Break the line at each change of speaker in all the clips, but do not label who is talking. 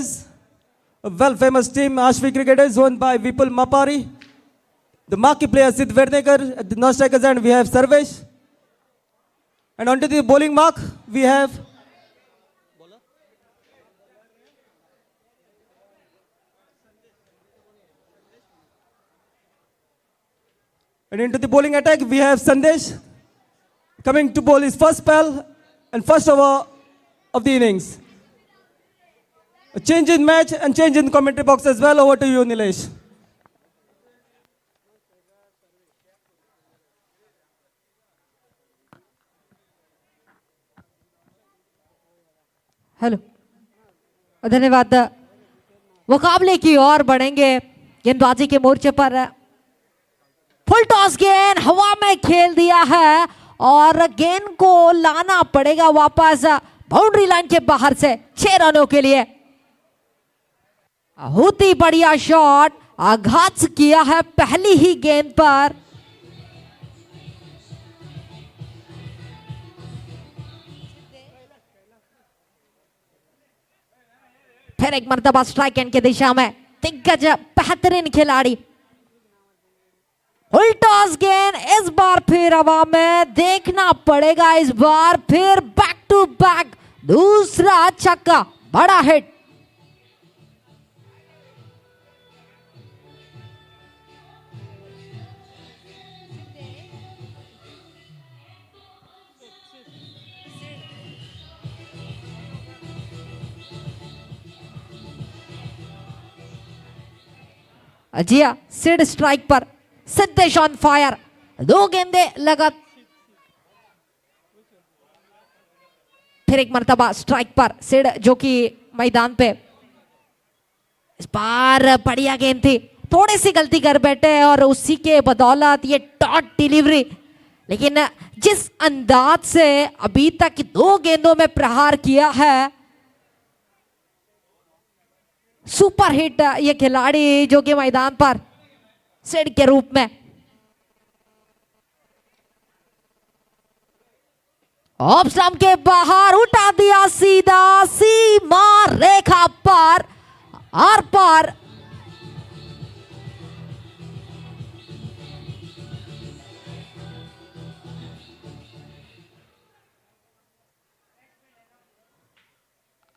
Cricketers, a well-famous team, Ashvi Cricketers, owned by Vipul Mapari. The marquee player Sid Verdekar at the non-strikers end, we have Sarvesh. And onto the bowling mark, we have and into the bowling attack, we have Sandesh coming to bowl his first spell and first over of the innings. A change in match and change in the commentary box as well. Over to you, Nilesh.
Hello, धन्यवाद। मुकाबले की ओर बढ़ेंगे गेंदबाजी के मोर्चे पर। Full toss गेंद हवा में खेल दिया है और गेंद को लाना पड़ेगा वापस बाउंड्री लाइन के बाहर से 6 रनों के लिए। बहुत ही बढ़िया शॉट, आघात किया है पहली ही गेंद पर। फिर एक मर्तबा स्ट्राइक एंड की दिशा में दिग्गज बेहतरीन खिलाड़ी। फुल टॉस गेंद इस बार फिर हवा में, देखना पड़ेगा इस बार फिर बैक टू बैक दूसरा छक्का, बड़ा हिट। अजिया सिड स्ट्राइक पर, सिद्धेश ऑन फायर, 2 गेंदे लगातार। फिर एक मर्तबा स्ट्राइक पर सिड जो कि मैदान पे। इस बार बढ़िया गेंद थी, थोड़ी सी गलती कर बैठे और उसी के बदौलत ये डॉट डिलीवरी। लेकिन जिस अंदाज से अभी तक 2 गेंदों में प्रहार किया है, सुपर हिट ये खिलाड़ी जो कि मैदान पर सिड के रूप में। ऑफ स्टंप के बाहर उठा दिया सीधा सीमा रेखा पार, आर पार।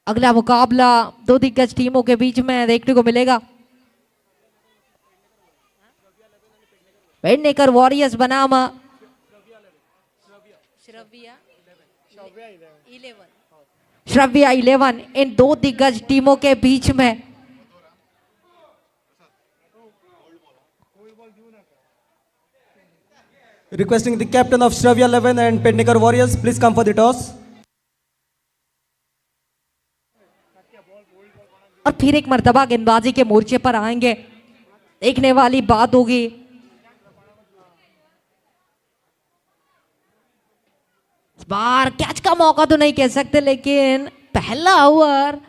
अगला मुकाबला 2 दिग्गज टीमों के बीच में देखने को मिलेगा। पेडनेकर वॉरियर्स बनाम श्रव्या 11, इन 2 दिग्गज टीमों के बीच में।
Requesting the captain of Shravya 11 and Pednekar Warriors, please come for the toss.
और फिर एक मर्तबा गेंदबाजी के मोर्चे पर आएंगे, देखने वाली बात होगी। इस बार कैच का मौका तो नहीं कह सकते, लेकिन पहला ओवर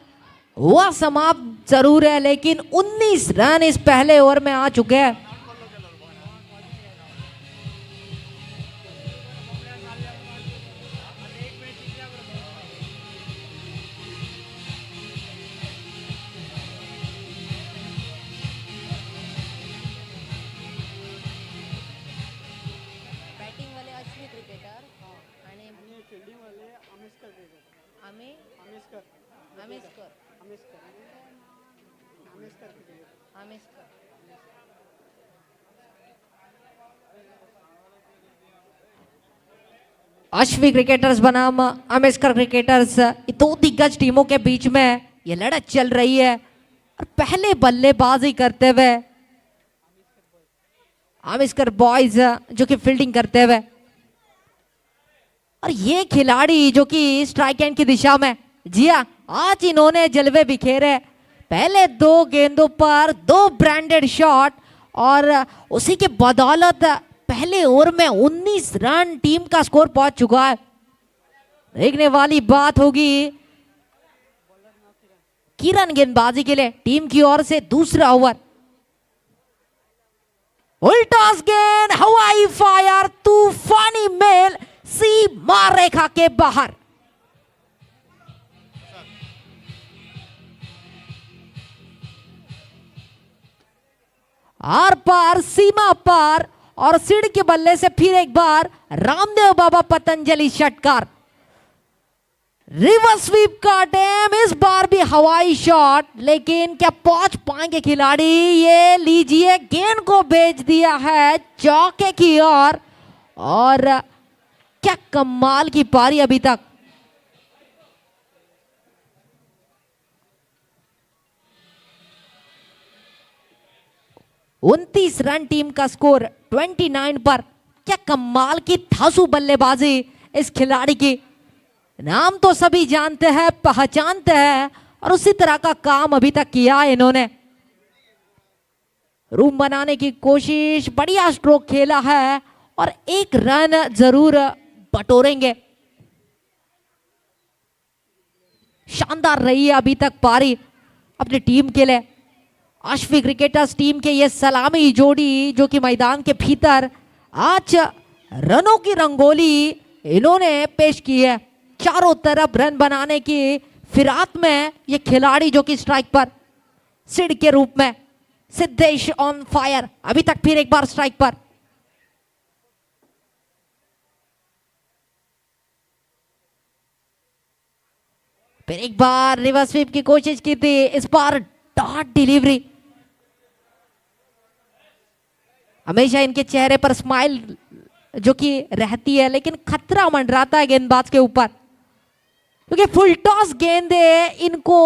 हुआ समाप्त जरूर है, लेकिन 19 रन इस पहले ओवर में आ चुके हैं। अश्वी क्रिकेटर्स बनाम अमेस्कर क्रिकेटर्स, ये 2 दिग्गज टीमों के बीच में ये लड़त चल रही है। और पहले बल्लेबाजी करते हुए अमेस्कर बॉयज जो कि फील्डिंग करते हुए, और ये खिलाड़ी जो कि स्ट्राइक एंड की दिशा में। जी हाँ, आज इन्होंने जलवे बिखेरे। पहले 2 गेंदों पर 2 ब्रांडेड शॉट और उसी के बदौलत पहले ओवर में 19 रन टीम का स्कोर पहुंच चुका है। देखने वाली बात होगी किरण गेंदबाजी के लिए टीम की ओर से दूसरा ओवर। उल्टास गेंद, हवाई फायर, तूफानी मेल सीमा रेखा के बाहर। आर पार सीमा पार और सिड़ के बल्ले से फिर एक बार रामदेव बाबा पतंजलि षटकार। रिवर्स स्वीप का अटेम्प्ट, इस बार भी हवाई शॉट, लेकिन क्या पहुंच पाएंगे खिलाड़ी? ये लीजिए गेंद को भेज दिया है चौके की ओर और क्या कमाल की पारी अभी तक। उनतीस रन टीम का स्कोर 29 पर। क्या कमाल की धांसू बल्लेबाजी इस खिलाड़ी की। नाम तो सभी जानते हैं, पहचानते हैं और उसी तरह का काम अभी तक किया है इन्होंने। रूम बनाने की कोशिश, बढ़िया स्ट्रोक खेला है और एक रन जरूर बटोरेंगे। शानदार रही है अभी तक पारी अपनी टीम के लिए। अश्वी क्रिकेटर्स टीम के ये सलामी जोड़ी जो कि मैदान के भीतर आज रनों की रंगोली इन्होंने पेश की है। चारों तरफ रन बनाने की फिराक में ये खिलाड़ी जो कि स्ट्राइक पर सिड के रूप में। सिद्धेश ऑन फायर, अभी तक फिर एक बार स्ट्राइक पर। फिर एक बार रिवर्स स्वीप की कोशिश की थी, इस बार डॉट डिलीवरी। हमेशा इनके चेहरे पर स्माइल जो कि रहती है, लेकिन खतरा मंडराता है गेंदबाज के ऊपर, क्योंकि फुल टॉस गेंद है इनको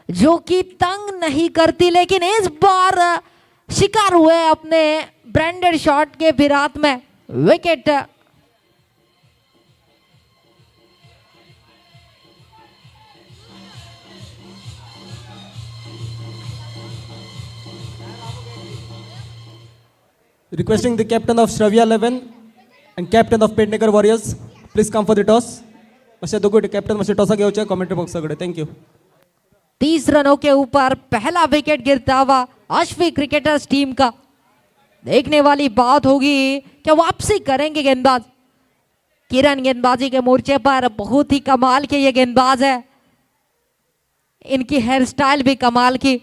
जो कि तंग नहीं करती, लेकिन इस बार शिकार हुए अपने ब्रांडेड शॉट के विराट में। Wicket
Requesting the captain of Shravya 11 and captain of Pednekar Warriors, please come for the toss. मातशे दोगूय कैप्टन मातशे टॉसा घेवचे कमेंट्री बॉक्सा कडेन। Thank you.
30 रनों के ऊपर पहला विकेट गिरता हुआ अश्वी क्रिकेटर्स टीम का। देखने वाली बात होगी क्या वापसी करेंगे गेंदबाज। किरण गेंदबाजी के मोर्चे पर बहुत ही कमाल के ये गेंदबाज है, इनकी हेयर स्टाइल भी कमाल की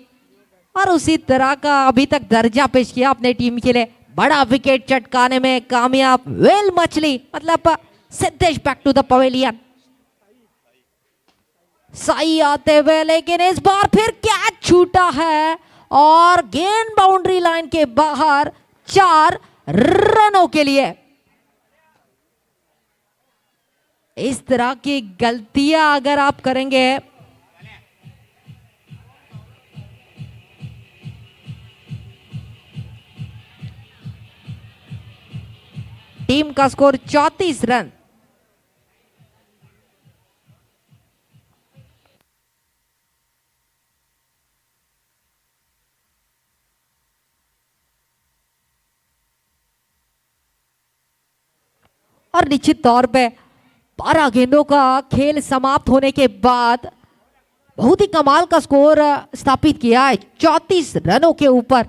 और उसी तरह का अभी तक दर्जा पेश किया अपने टीम के लिए। बड़ा विकेट चटकाने में कामयाब वेल मछली, मतलब Siddhesh back to the pavilion. सही आते हुए, लेकिन इस बार फिर कैच छूटा है और गेंद बाउंड्री लाइन के बाहर 4 रनों के लिए। इस तरह की गलतियां अगर आप करेंगे टीम का स्कोर 34 रन। और निश्चित तौर पे 12 गेंदों का खेल समाप्त होने के बाद बहुत ही कमाल का स्कोर स्थापित किया है 34 रनों के ऊपर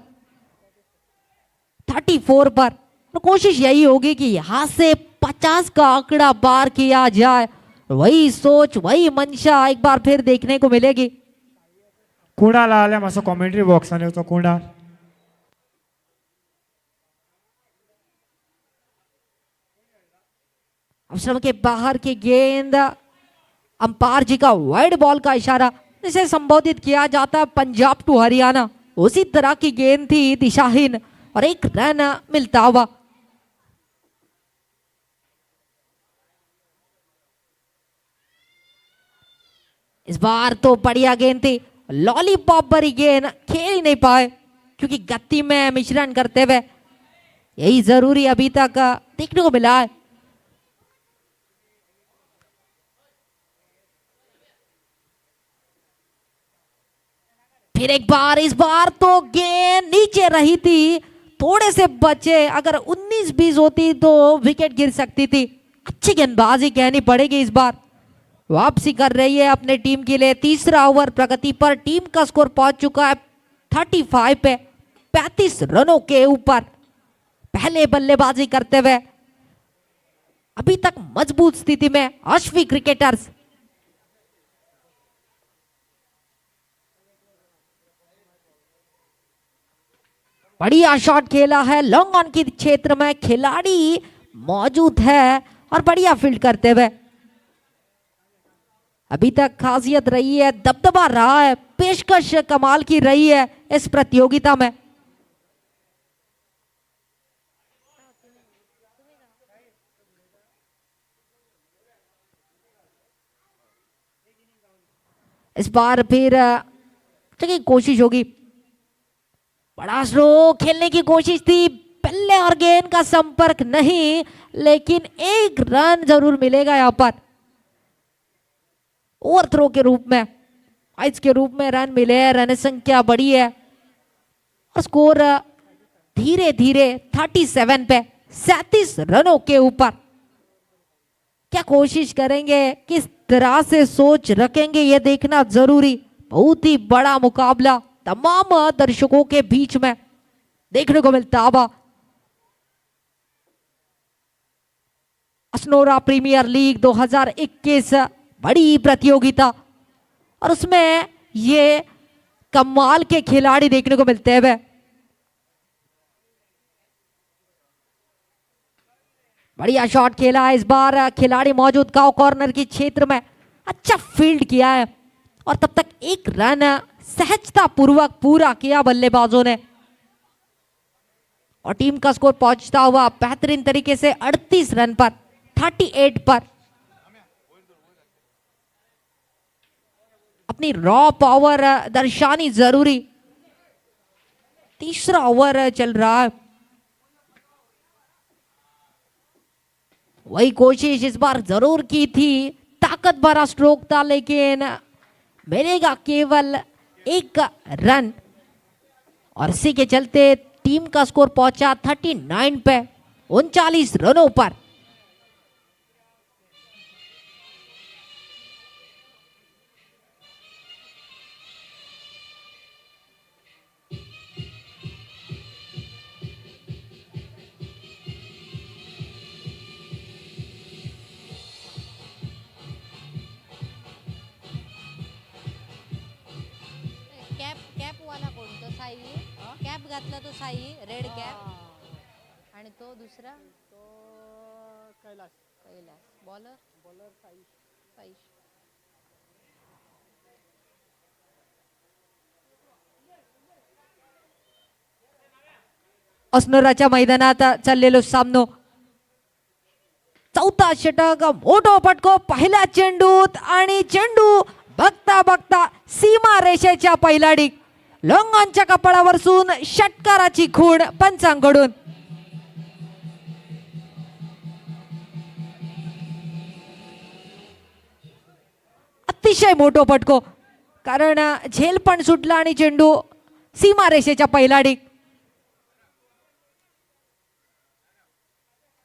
34 पर। तो कोशिश यही होगी कि यहां से 50 का आंकड़ा पार किया जाए। वही सोच, वही मंशा एक बार फिर देखने को मिलेगी।
कुणाल आले मातसो कॉमेंट्री बॉक्सान येवचो कुणाल।
अवसर के बाहर की गेंद, अंपायर जी का वाइड बॉल का इशारा, इसे संबोधित किया जाता है पंजाब टू हरियाणा। उसी तरह की गेंद थी, दिशाहीन और एक रन मिलता हुआ। इस बार तो बढ़िया गेंद थी, लॉलीपॉप भरी गेंद, खेल ही नहीं पाए क्योंकि गति में मिश्रण करते हुए। यही जरूरी अभी तक देखने को मिला है। फिर एक बार, इस बार तो गेंद नीचे रही थी, थोड़े से बचे, अगर 19-20 होती तो विकेट गिर सकती थी। अच्छी गेंदबाजी कहनी पड़ेगी इस बार। वापसी कर रही है अपने टीम के लिए। तीसरा ओवर प्रगति पर, टीम का स्कोर पहुंच चुका है 35 पे, 35 रनों के ऊपर। पहले बल्लेबाजी करते हुए अभी तक मजबूत स्थिति में अश्वी क्रिकेटर्स। बढ़िया शॉट खेला है, लॉन्ग ऑन के क्षेत्र में खिलाड़ी मौजूद है और बढ़िया फील्ड करते हुए। अभी तक खासियत रही है, दबदबा रहा है, पेशकश कमाल की रही है इस प्रतियोगिता में। इस बार फिर की कोशिश होगी, बड़ा स्लो खेलने की कोशिश थी, बल्ले और गेंद का संपर्क नहीं, लेकिन एक रन जरूर मिलेगा यहां पर। ओवर थ्रो के रूप में, आइस के रूप में रन मिले हैं, रन संख्या बढ़ी है और स्कोर धीरे धीरे 37 पे 37 रनों के ऊपर। क्या कोशिश करेंगे, किस तरह से सोच रखेंगे, यह देखना जरूरी। बहुत ही बड़ा मुकाबला तमाम दर्शकों के बीच में देखने को मिलता है। असनोरा प्रीमियर लीग 2021 बड़ी प्रतियोगिता और उसमें ये कमाल के खिलाड़ी देखने को मिलते हैं। बढ़िया शॉट खेला है इस बार, खिलाड़ी मौजूद काउ कॉर्नर की क्षेत्र में अच्छा फील्ड किया है और तब तक एक रन सहजता पूर्वक पूरा किया बल्लेबाजों ने और टीम का स्कोर पहुंचता हुआ बेहतरीन तरीके से 38 रन पर, 38 पर। अपनी रॉ पावर दर्शानी जरूरी। तीसरा ओवर चल रहा है, वही कोशिश इस बार जरूर की थी, ताकत भरा स्ट्रोक था, लेकिन मिलेगा केवल एक रन और इसी के चलते टीम का स्कोर पहुंचा 39 पे 39 रनों पर।
कॅप वाला कोण तो साई कॅप घातला तो साई रेड कॅप आणि तो दुसरा तो कैलास बॉलर साईश
असनोराच्या मैदानात चाललेलो सामनो, चौथा षटक, मोठो फटको पहिल्या चेंडूत आणि चेंडू बघता बघता सीमा रेषेच्या पैलाडी लॉंग ऑनच्या कपाळावरसून षटकाराची खूण पंचांकडून। अतिशय मोठो फटको, कारण झेल पण सुटला आणि चेंडू सीमा रेषेच्या पैलाडी।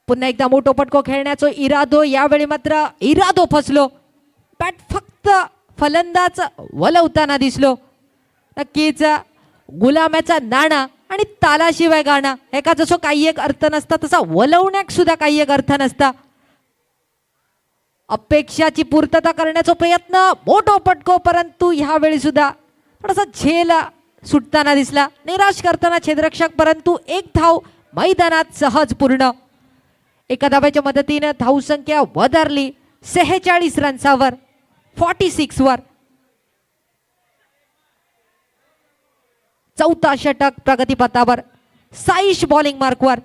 पुन्हा एकदा मोठो फटको खेळण्याचा इरादो, यावेळी मात्र इरादो फसलो, बॅट फक्त फलंदाज वलवताना दिसलो। नक्कीच गुलाम्याचा नाणा आणि तालाशिवाय गाणा एका जसं काही एक अर्थ नसता, तसा वलवण्यात सुद्धा काही एक अर्थ नसता। अपेक्षाची पूर्तता करण्याचा प्रयत्न, मोठो फटको, परंतु ह्यावेळी सुद्धा थोडासा झेल सुटताना दिसला, निराश करताना क्षेत्ररक्षक, परंतु एक धाव मैदानात सहज पूर्ण। एका धाव्याच्या मदतीने धावसंख्या वधारली 46 रन्सावर, 46 वर। चौथा षटक प्रगतीपथावर, साईश बॉलिंग मार्कवर।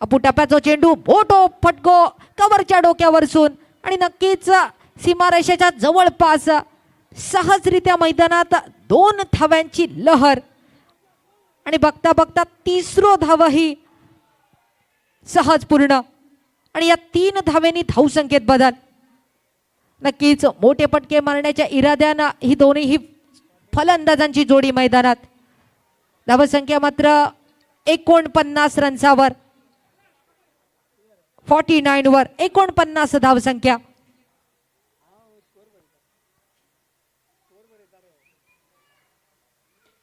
अपुटप्प्याचा चेंडू, मोठो फटको कव्हरच्या डोक्यावरसून आणि नक्कीच सीमारेषेच्या जवळपास सहजरित्या मैदानात 2 धाव्यांची लहर आणि बघता बघता तिसरो धावही सहज पूर्ण आणि या 3 धावेंनी धावसंख्येत बदल। नक्कीच मोठे फटके मारण्याच्या इराद्यानं ही दोन्ही फलंदाजांची जोडी मैदानात। धावसंख्या मात्र 49 रन्सावर, 49 वर 49 धावसंख्या।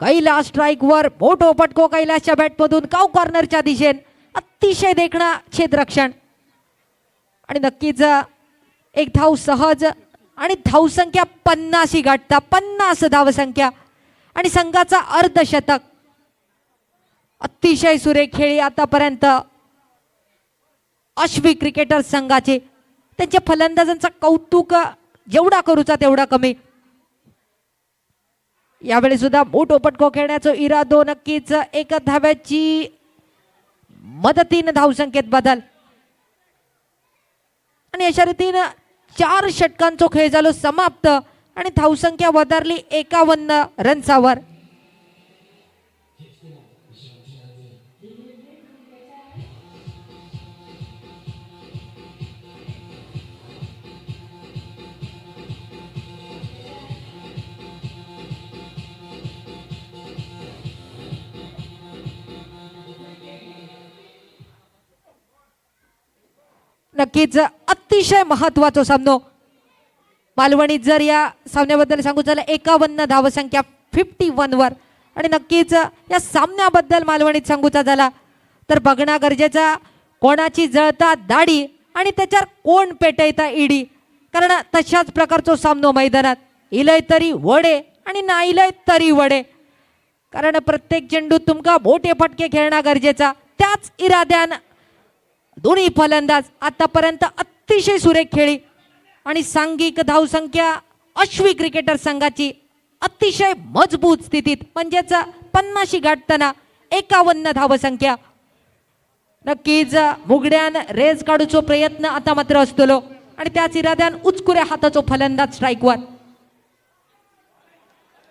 कैलास स्ट्राइक वर, मोठो फटको कैलासच्या बॅटमधून काउ कॉर्नरच्या दिशेने, अतिशय देखणा क्षेत्ररक्षण आणि नक्कीच एक धाव सहज आणि धावसंख्या 50 गाठता, 50 धावसंख्या आणि संघाचा अर्धशतक। अतिशय सुरेख खेळी आतापर्यंत अश्वी क्रिकेटर संघाचे. त्यांच्या फलंदाजांचा कौतुक जेवढा करूचा तेवढा कमी. यावेळी सुद्धा मोठो पटको खेळण्याचा इरादो. नक्कीच एक धाव्याची मदतीने धावसंख्येत बदल आणि अशा रीतीनं 4 षटकांचा खेळ झालो समाप्त आणि धावसंख्या वधारली 51 रन्सावर. नक्कीच अतिशय महत्वाचा सामनो. मालवणी जर या सामन्याबद्दल सांगू झालं 51 धावसंख्या 51 वर आणि नक्कीच या सामन्याबद्दल मालवणीत सांगूचा झाला तर बघणं गरजेचा कोणाची जळता दाढी आणि त्याच्यावर कोण पेटयता इडी. कारण तशाच प्रकारचा सामनो मैदानात इलय तरी वडे आणि ना इलय तरी वडे. कारण प्रत्येक चेंडू तुमका मोठे फटके खेळणं गरजेचा. त्याच इराद्यान दोन्ही फलंदाज आतापर्यंत अतिशय सुरेख खेळी आणि सांघिक धावसंख्या अश्वी क्रिकेटर संघाची अतिशय मजबूत स्थितीत म्हणजेच 50 गाठताना 51 धावसंख्या. नक्कीच मुगड्यान रेस काढूचो प्रयत्न आता मात्र असतलो आणि त्याच इराद्यान उचकुऱ्या हाताचो फलंदाज स्ट्राईकवर.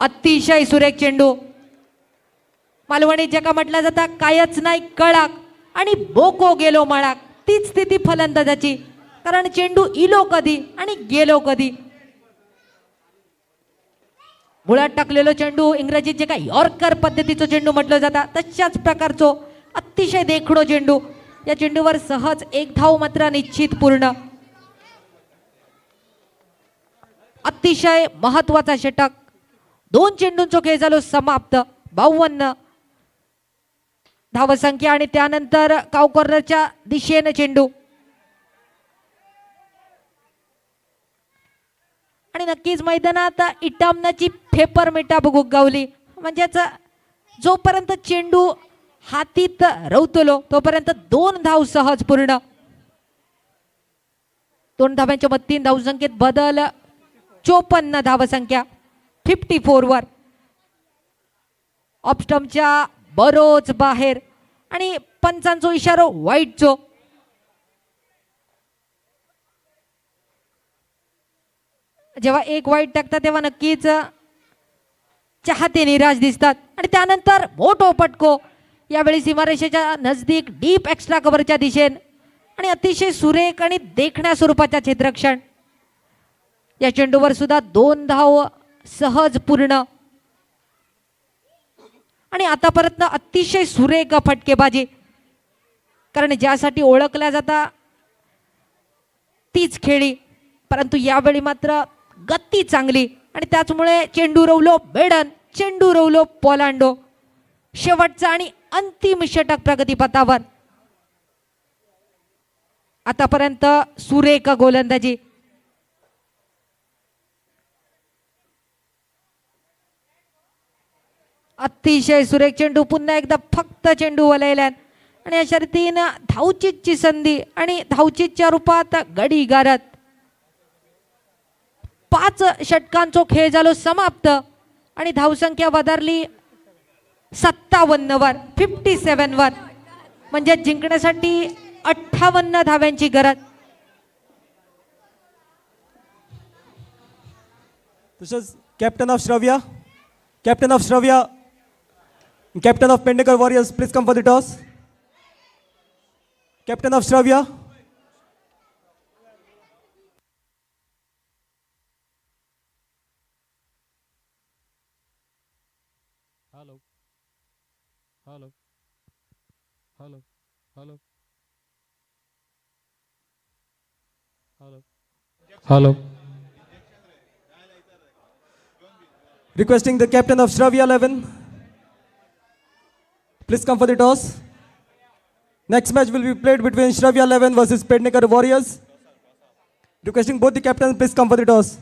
अतिशय सुरेख चेंडू. मालवणी जे का म्हटलं जातं कायच नाही कळाक आणि बोको गेलो मळाक. तीच स्थिती फलंदाजाची. कारण चेंडू इलो कधी आणि गेलो कधी. मुळात टाकलेलो चेंडू इंग्रजीत जे काय यॉर्कर पद्धतीचं चेंडू म्हटलं जातं तशाच प्रकारचो अतिशय देखणो चेंडू. या चेंडूवर सहज 1 धाव मात्र निश्चित पूर्ण. अतिशय महत्वाचा षटक. 2 चेंडूंचा खेळ झालो समाप्त. 52 धावसंख्या आणि त्यानंतर कावकॉर्नरच्या दिशेने चेंडू आणि नक्कीच मैदानात इटामनाची फेपर मिटा बघू गावली. म्हणजेच जोपर्यंत चेंडू हातीत रवतलो तोपर्यंत 2 धाव सहज पूर्ण. 2 धाव्यांच्या मदतीने धावसंख्येत बदल. 54 धावसंख्या 54 वर. ऑफस्टम्पच्या बरोच बाहेर आणि पंचांचो इशारो वाईटचो. जेव्हा एक वाईट टाकतात तेव्हा नक्कीच चाहते निराश दिसतात आणि त्यानंतर मोठो पटको. यावेळी सीमारेषेच्या नजदीक डीप एक्स्ट्रा कव्हरच्या दिशेने आणि अतिशय सुरेख आणि देखण्या स्वरूपाच्या क्षेत्ररक्षण. या चेंडूवर सुद्धा 2 धाव सहज पूर्ण आणि आतापर्यंत अतिशय सुरेख फटकेबाजी. कारण ज्यासाठी ओळखल्या जाता तीच खेळी परंतु यावेळी मात्र गती चांगली आणि त्याचमुळे चेंडू रवलो बेडन, चेंडू रवलो पोलांडो. शेवटचा आणि अंतिम षटक प्रगतीपथावर. आतापर्यंत सुरेख गोलंदाजी. अतिशय सुरेख चेंडू. पुन्हा एकदा फक्त चेंडू वलयल्यान आणि अशा रीतीनं धावचीतची संधी आणि धावचीतच्या रूपात गडी गारत 5 षटकांचो खेळ झालो समाप्त आणि धावसंख्या वधारली 57 वर 57 वर. म्हणजे जिंकण्यासाठी 58 धाव्यांची गरज.
तसेच captain of Shravya, captain of Shravya, captain of Pednekar Warriors, please come for the toss. Captain of Shravya.
Hello. Hello. Hello. Hello. Hello. Hello.
Requesting the captain of Shravya 11. Please come for the toss. Next match will be played between Shravya 11 versus Pednekar Warriors. Requesting both the captains, please come for the toss.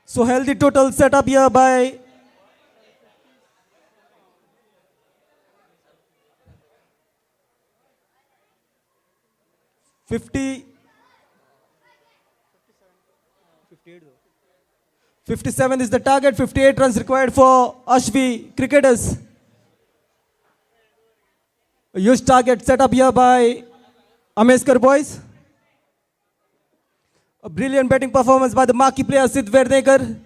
So healthy total set up here by 50. 57 is the target. 58 runs required for Ashvi cricketers. A huge target set up here by Ameskar boys. A brilliant batting performance by the marquee player Sid Verdekar.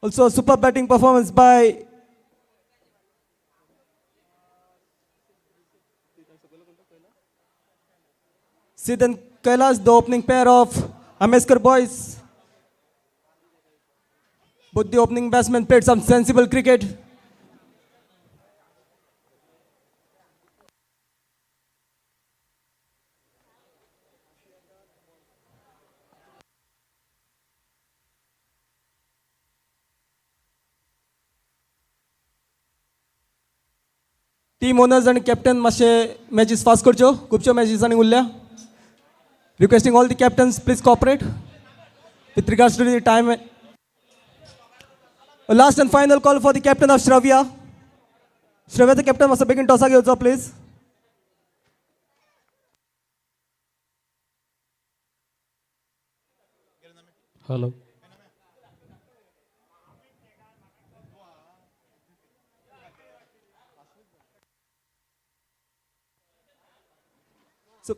Also a super batting performance by Sid and Kailash, the opening pair of Ameskar boys. Both the opening batsmen played some sensible cricket. Team owners and captain मातशे matches fast करच्यो खुबश्यो matches आनी उरल्या. Requesting all the captains please cooperate with regards to the time. A last and final call for the captain of Shravya. Shravya, the captain must begin toss घेवचो please.
Hello.
So,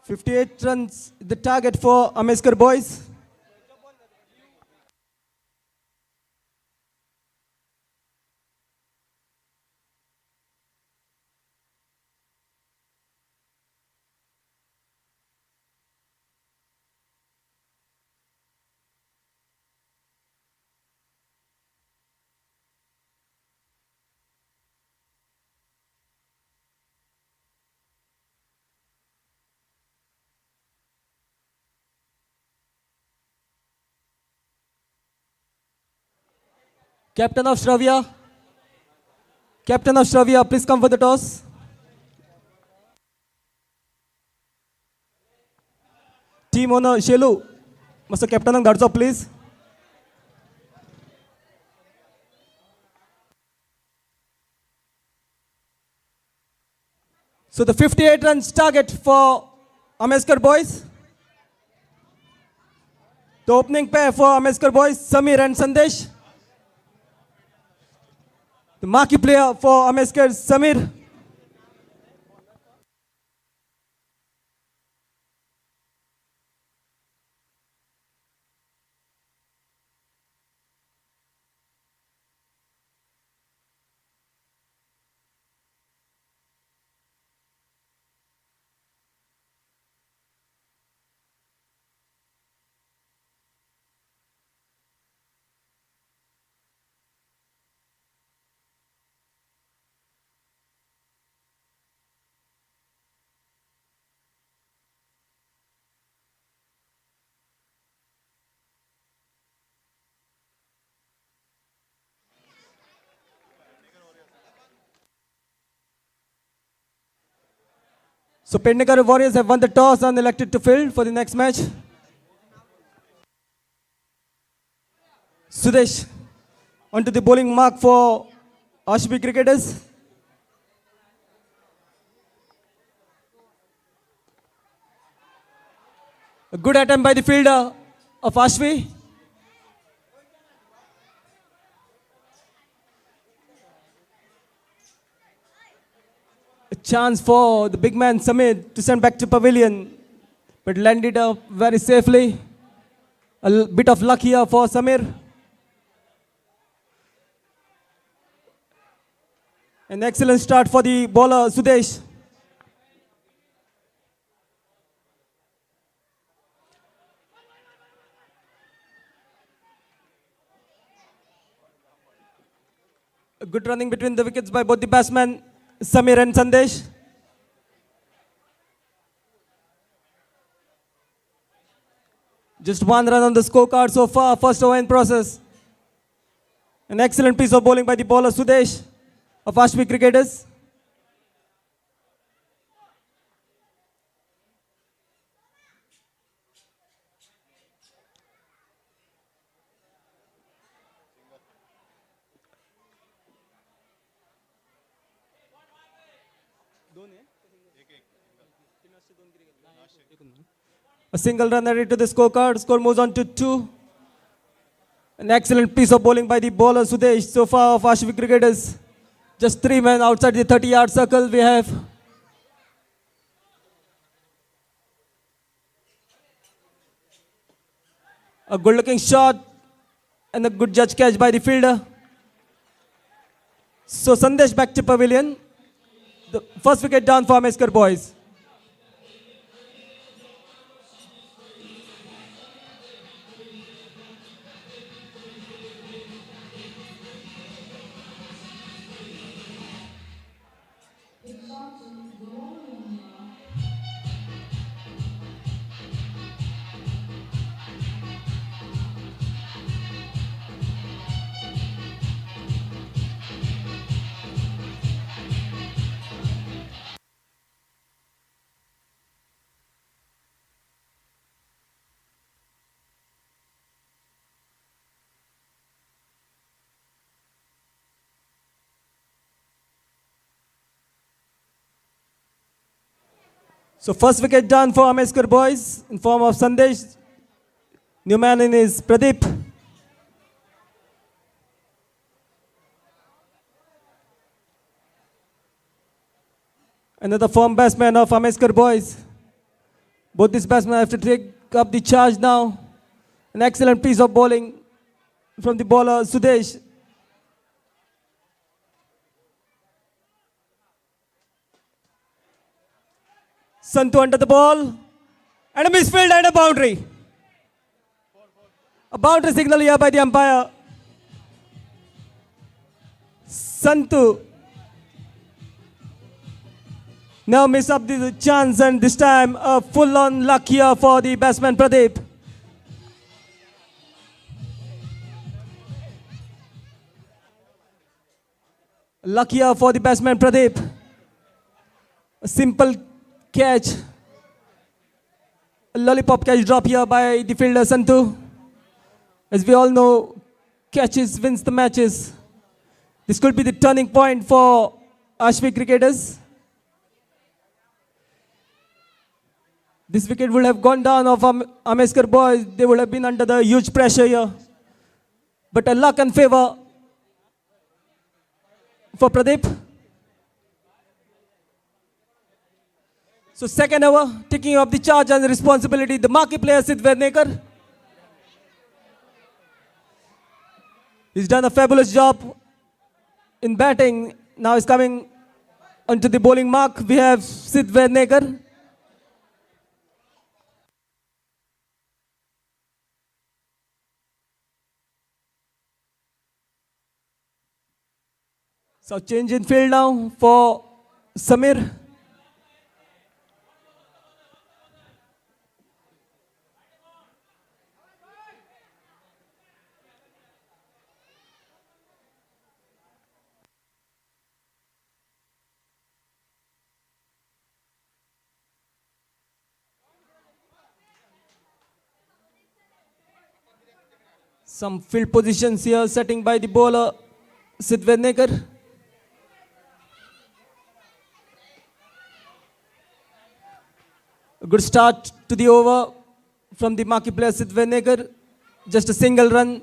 "58 runs, the target for Ameskar boys." Captain of Shravya. Captain of Shravya, please come for the toss. Team owner Shelu, Mr. Captain and Garzo, please. So the 58 runs target for Ameskar boys. The opening pair for Ameskar boys, Samir and Sandesh. The marquee player for Ameskar, Samir. So Pendekar Warriors have won the toss and elected to field for the next match. Sudesh onto the bowling mark for Ashby cricketers. A good attempt by the fielder of Ashby. A chance for the big man Samir to send back to pavilion, but landed up very safely. A bit of luck here for Samir. An excellent start for the bowler Sudesh. A good running between the wickets by both the batsmen Samir and Sandesh. Just one run on the scorecard so far, first over in process. An excellent piece of bowling by the bowler Sudesh of Ashby cricketers. A single run added to the scorecard. Score moves on to 2. An excellent piece of bowling by the bowler Sudesh. So far of Ashwin cricketers, just 3 men outside the 30-yard circle. We have a good-looking shot and a good judge catch by the fielder. So Sandesh back to pavilion. The first wicket down for Ameskar boys. So first wicket done for Ameskar boys in form of Sandesh. New man in is Pradeep. Another form batsman of Ameskar boys. Both these batsmen have to take up the charge now. An excellent piece of bowling from the bowler Sudesh. Santu under the ball. And a misfield and a boundary. A boundary signal here by the umpire. Santu now miss up the chance, and this time a full-on luck here for the batsman Pradeep. Luck here for the batsman Pradeep. A simple catch. A lollipop catch drop here by the fielder Santu. As we all know, catches wins the matches. This could be the turning point for Ashwin cricketers. This wicket would have gone down of Ameskar boys. They would have been under the huge pressure here. But a luck and favor for Pradeep. So second over, taking up the charge and the responsibility, the marquee player Sid Vednekar. He's done a fabulous job in batting. Now he's coming onto the bowling mark. We have Sid Vednekar. So change in field now for Samir. Some field positions here setting by the bowler Sid Vednekar. A good start to the over from the marquee player Sid Vednekar. Just a single run.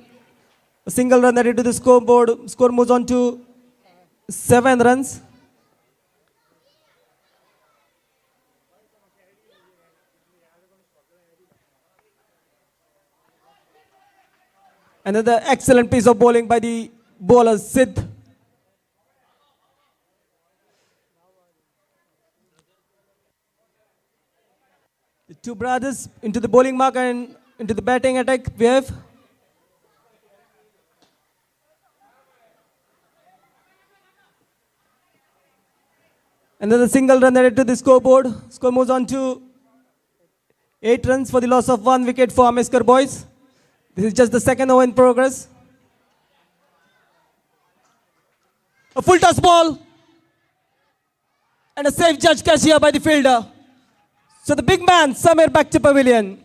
A single run added to the scoreboard. Score moves on to 7 runs. Another excellent piece of bowling by the bowler Sid. The two brothers into the bowling mark and into the batting attack. We have another single run added to the scoreboard. Score moves on to 8 runs for the loss of 1 wicket for Ameskar boys. This is just the second over in progress. A full toss ball. And a safe judge catch here by the fielder. So the big man, Samir, back to pavilion.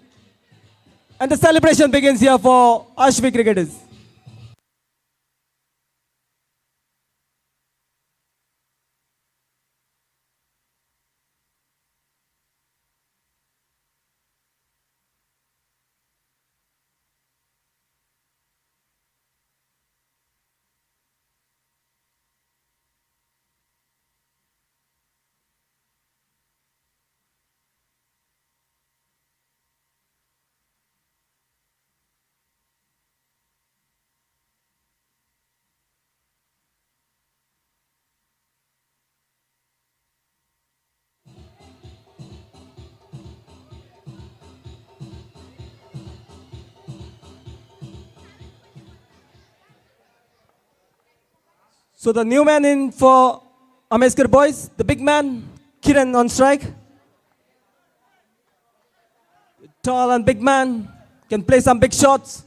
And the celebration begins here for Ashwin cricketers. So the new man in for Ameskar boys, the big man, Kiran on strike. Tall and big man, can play some big shots.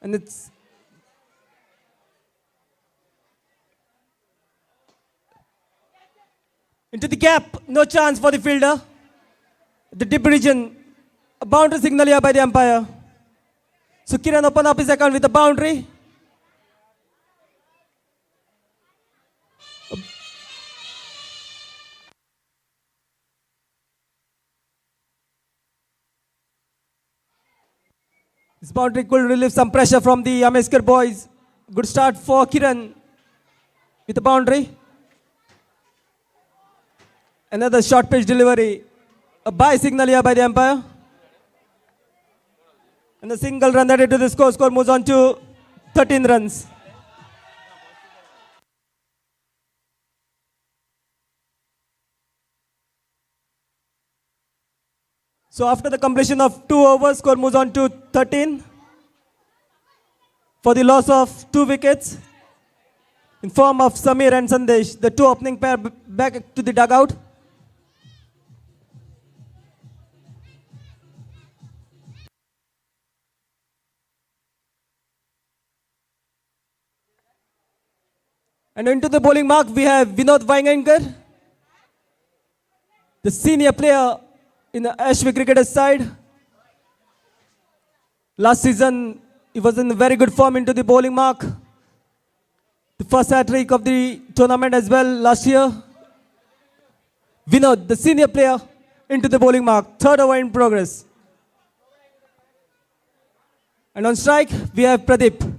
And it's into the gap, no chance for the fielder. The deep region, a boundary signal here by the umpire. So Kiran open up his account with a boundary. This boundary could relieve some pressure from the Ameskar boys. Good start for Kiran with a boundary. Another short pitch delivery. A bye signal here by the umpire. And a single run added to the score. Score moves on to 13 runs. So after the completion of 2 overs, score moves on to 13 for the loss of 2 wickets in form of Samir and Sandesh, the 2 opening pair back to the dugout. And into the bowling mark, we have Vinod Vaingankar, the senior player in the Ashwin Cricketers side. Last season, he was in very good form into the bowling mark. The first hat-trick of the tournament as well last year. Vinod, the senior player, into the bowling mark. 3rd over in progress. And on strike, we have Pradeep.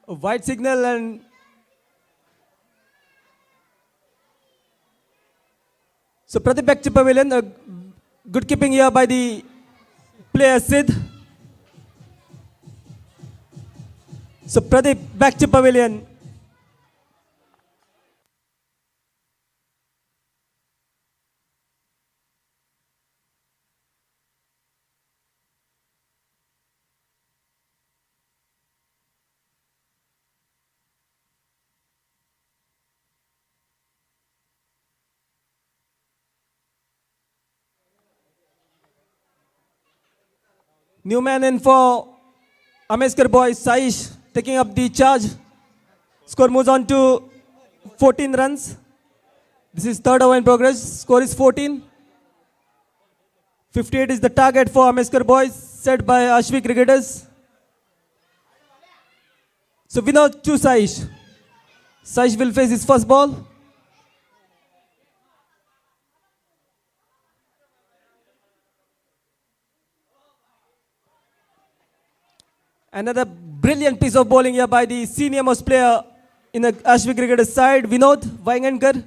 A white signal and so Pradeep back to pavilion. A good keeping here by the player Sid. So Pradeep back to pavilion. New man in for Ameskar boys, Saish taking up the charge. Score moves on to 14 runs. This is 3rd over in progress. Score is 14. 58 is the target for Ameskar boys, set by Ashwin Cricketers. So Vinod to Saish. Saish will face his first ball. Another brilliant piece of bowling here by the senior most player in the Ashwin Cricketers side, Vinod Vaingankar.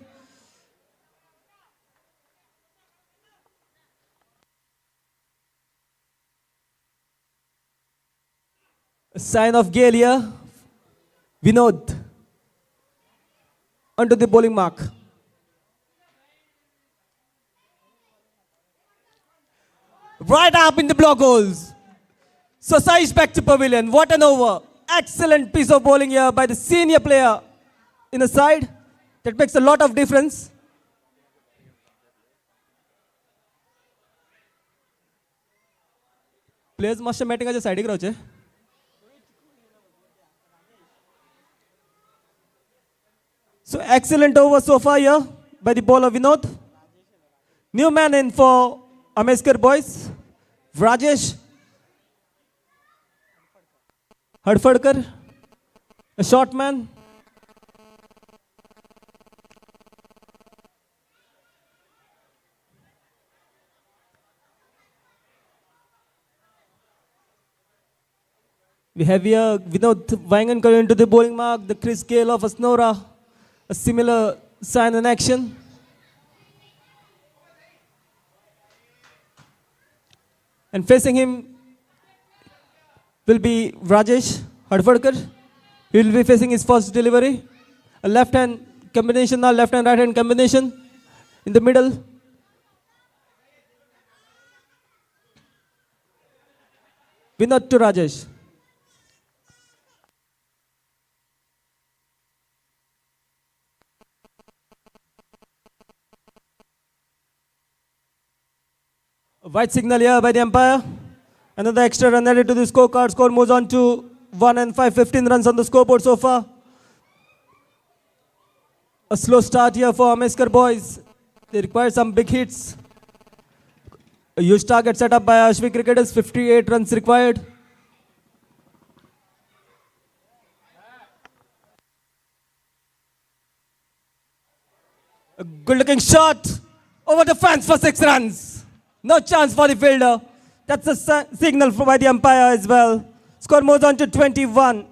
A sign of gale here. Vinod onto the bowling mark. Right up in the block holes. So Saish back to pavilion. What an over. Excellent piece of bowling here by the senior player in the side. That makes a lot of difference. Players must have matting as a side crouch. So excellent over so far here by the bowler Vinod. New man in for Ameskar boys, Rajesh Hadfadkar, a short man. We have here Vinod Wangan coming into the bowling mark, the Chris Gale of Asnora, a similar sign in action. And facing him will be Rajesh Hadfadkar. He will be facing his first delivery. A left hand combination now, left and right hand combination in the middle. Vinod to Rajesh. A white signal here by the umpire. Another extra run added to the scorecard. Score moves on to 1 and 5, 15 runs on the scoreboard so far. A slow start here for Ameskar boys. They require some big hits. A huge target set up by Ashwin cricketers, 58 runs required. A good looking shot over the fence for 6 runs. No chance for the fielder. That's a signal by the umpire as well. Score moves on to 21.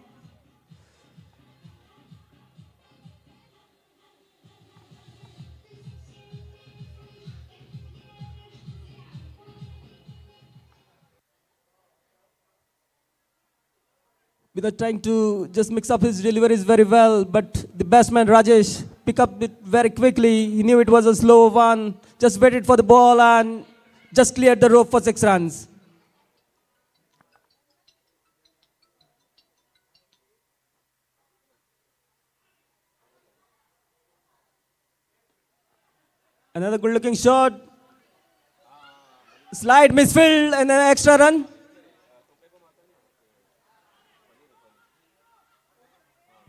Without trying to just mix up his deliveries very well, but the batsman Rajesh picked up it very quickly. He knew it was a slow one, just waited for the ball and just cleared the rope for 6 runs. Another good looking shot. Slide misfield and an extra run.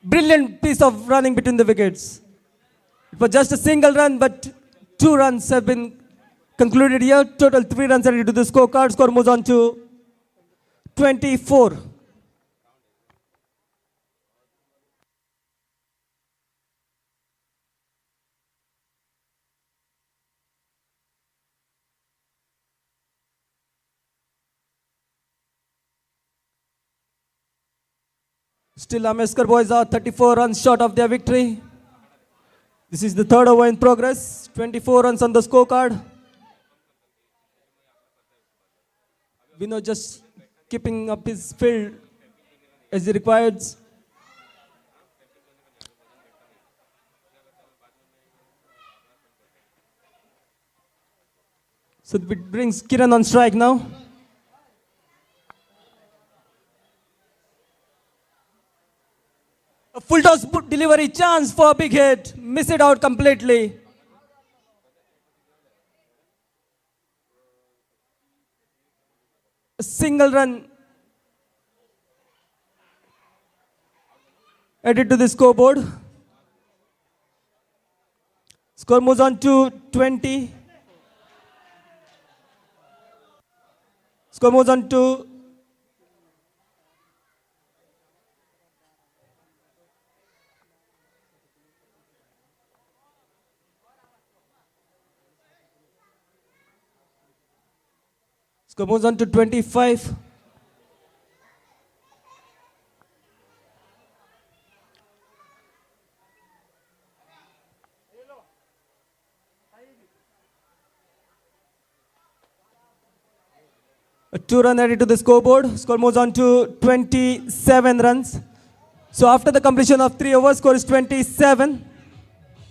Brilliant piece of running between the wickets. It was just a single run, but 2 runs have been concluded here. Total 3 runs added to the scorecard. Score moves on to 24. Still Ameskar boys are 34 runs short of their victory. This is the 3rd over in progress. 24 runs on the scorecard. Vinod just keeping up his field as he requires. So it brings Kiran on strike now. A full toss delivery chance for a big hit. Miss it out completely. A single run added to the scoreboard. Score moves on to 20. Score moves on to Score moves on to 25. A 2-run added to the scoreboard. Score moves on to 27 runs. So after the completion of 3 overs, score is 27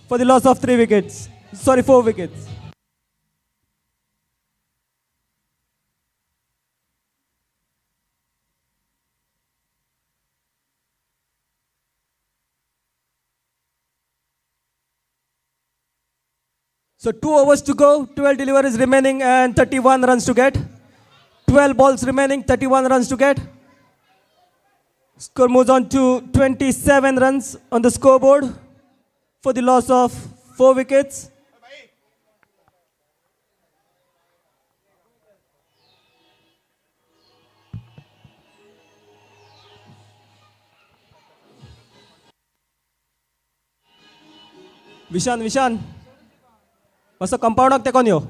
for the loss of 3 wickets. Sorry, 4 wickets. So 2 overs to go, 12 deliveries remaining and 31 runs to get. 12 balls remaining, 31 runs to get. Score moves on to 27 runs on the scoreboard for the loss of 4 wickets. Vishan. Masa compound ak tekon yo.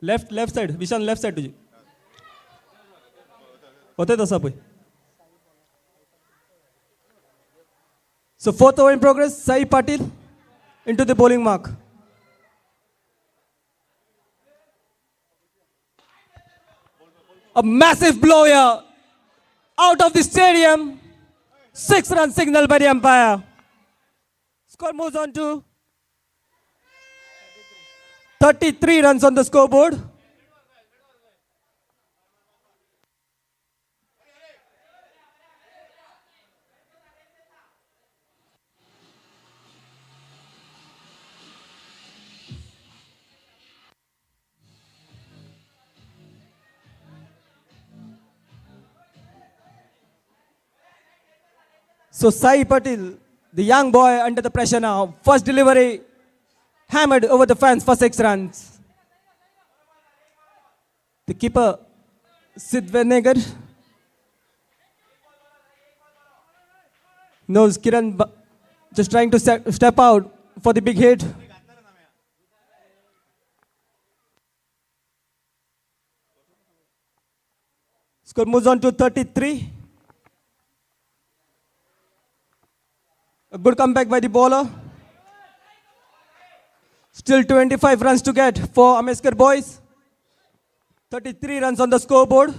Left side Vishal left side तुझी होते तसा पळय. So fourth over in progress, Sai Patil into the bowling mark. A massive blow here out of the stadium. 6-run signal by the umpire. Score moves on to 33 runs on the scoreboard. So Sai Patil, the young boy under the pressure now. First delivery hammered over the fence for 6 runs. The keeper, Sid Venegar, knows Kiran just trying to step out for the big hit. Score moves on to 33. A good comeback by the bowler. Still 25 runs to get for Ameskar boys. 33 runs on the scoreboard.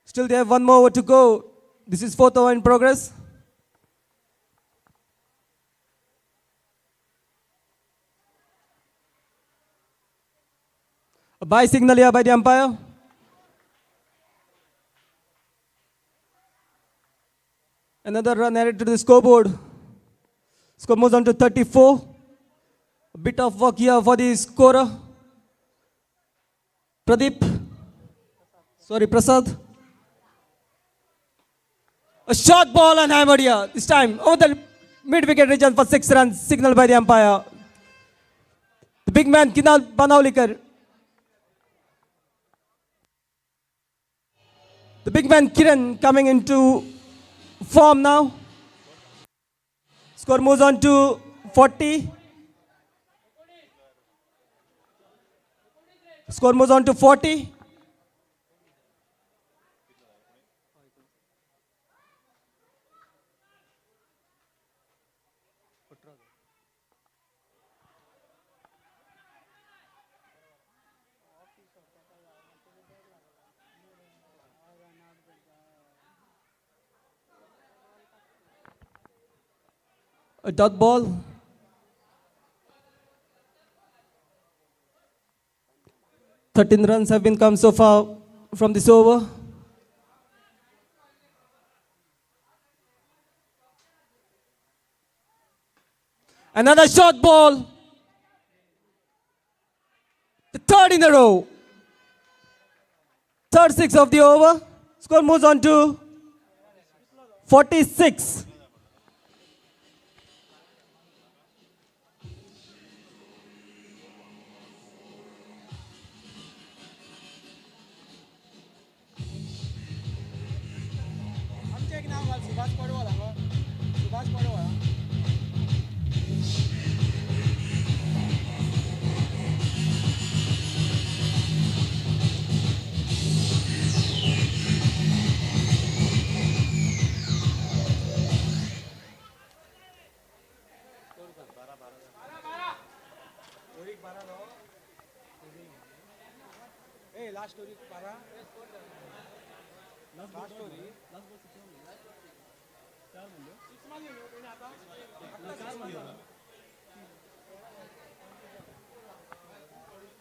Still they have one more over to go. This is fourth over in progress. A bye signal here by the umpire. Another run added to the scoreboard. Score moves on to 34. A bit of work here for the scorer. Prasad. A short ball and hammered here. This time over the mid-wicket region for 6 runs. Signal by the umpire. The big man Kinal Banaulikar. The big man Kiran coming into form now. Score moves on to 40. Score moves on to 40. A dot ball. Thirteen runs have been come so far from this over. Another short ball. The third in a row. Third six of the over. Score moves on to 46.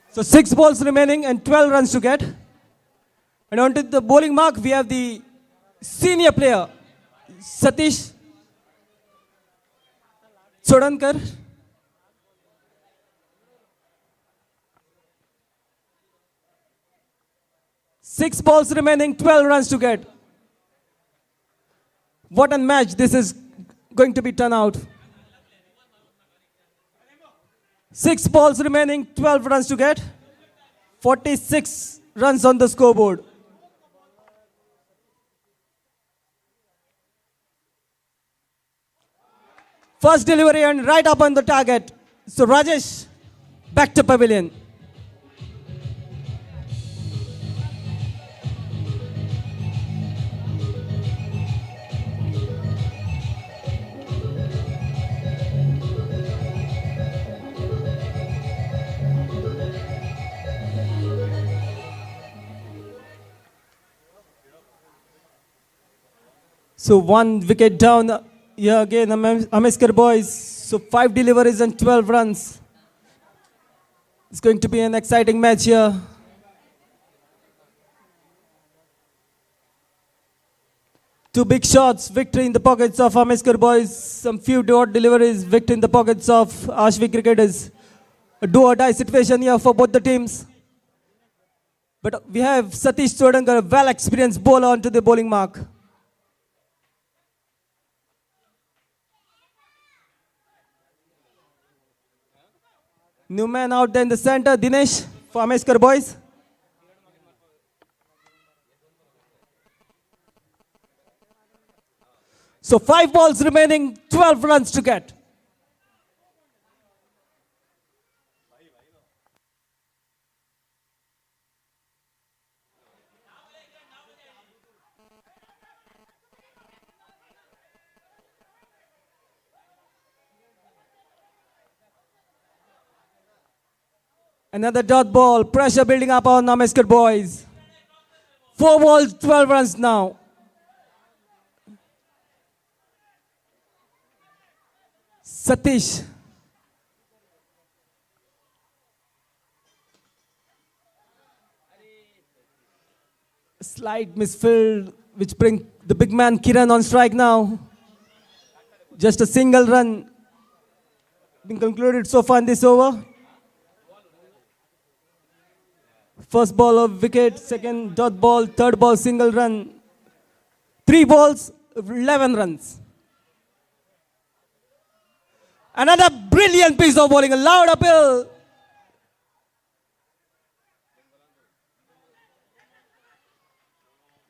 So 6 balls remaining and 12 runs to get. And onto the bowling mark, we have the senior player, Satish Chodankar. Six balls remaining, 12 runs to get. What a match this is going to be turned out. 6 balls remaining, 12 runs to get. 46 runs on the scoreboard. First delivery and right up on the target. So Rajesh, back to pavilion. So 1 wicket down here again, Ameskar boys. So 5 deliveries and 12 runs. It's going to be an exciting match here. Two big shots, victory in the pockets of Ameskar boys. Some few dot deliveries, victory in the pockets of Ashvik cricketers. A do or die situation here for both the teams. But we have Satish Chodankar, a well-experienced bowler onto the bowling mark. New man out there in the center, Dinesh for Ameskar boys. So 5 balls remaining, 12 runs to get. Another dot ball, pressure building up on Ameskar boys. 4 balls, 12 runs now. Satish. Slight misfield, which bring the big man Kiran on strike now. Just a single run being concluded so far in this over. First ball of wicket, second dot ball, third ball single run. 3 balls, 11 runs. Another brilliant piece of bowling, a loud appeal.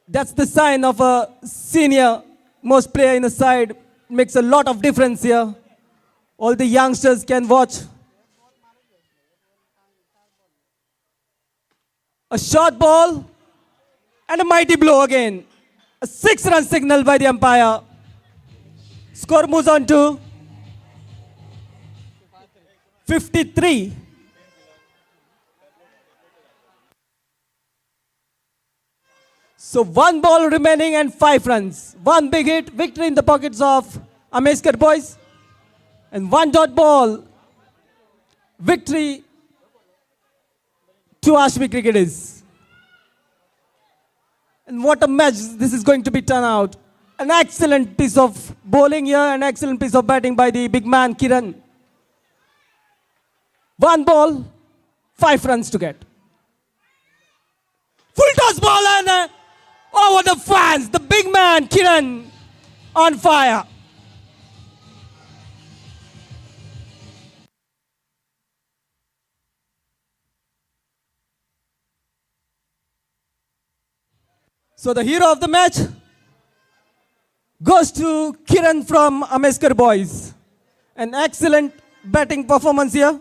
That's the sign of a senior most player in the side. Makes a lot of difference here. All the youngsters can watch. A short ball and a mighty blow again. A 6-run signal by the umpire. Score moves on to 53. So 1 ball remaining and 5 runs. 1 big hit, victory in the pockets of Ameskar boys. And 1 dot ball, victory to Ashvik cricketers. And what a match this is going to be turned out. An excellent piece of bowling here, an excellent piece of batting by the big man Kiran. 1 ball, 5 runs to get. Full toss ball and over the fans, the big man Kiran on fire. So the hero of the match goes to Kiran from Ameskar boys. An excellent batting performance here,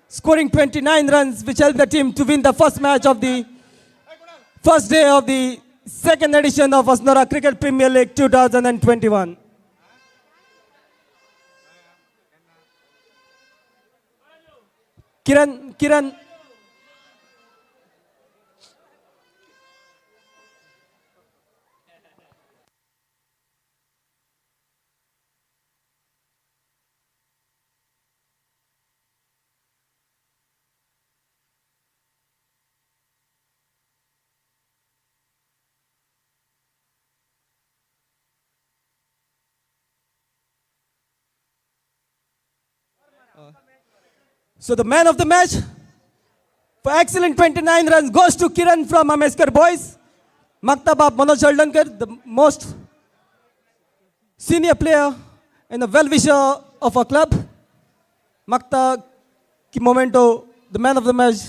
scoring 29 runs, which helped the team to win the first match of the first day of the second edition of Asnora Cricket Premier League 2021. Kiran. So the man of the match for excellent 29 runs goes to Kiran from Ameskar boys. Maktab of Manoj Choldankar, the most senior player and a well-wisher of our club. Makta ki momento, the man of the match,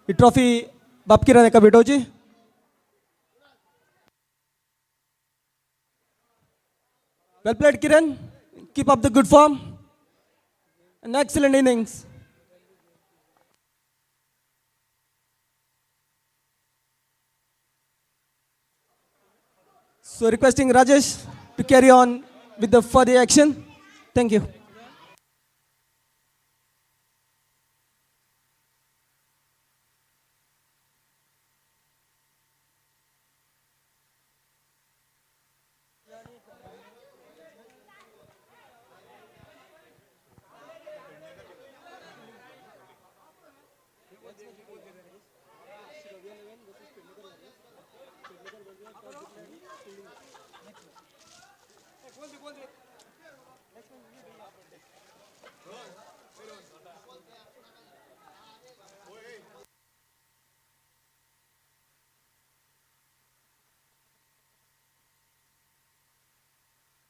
the trophy Bap Kiran ka beto ji. Well played, Kiran. Keep up the good form. An excellent innings. So requesting Rajesh to carry on with the further action. Thank you.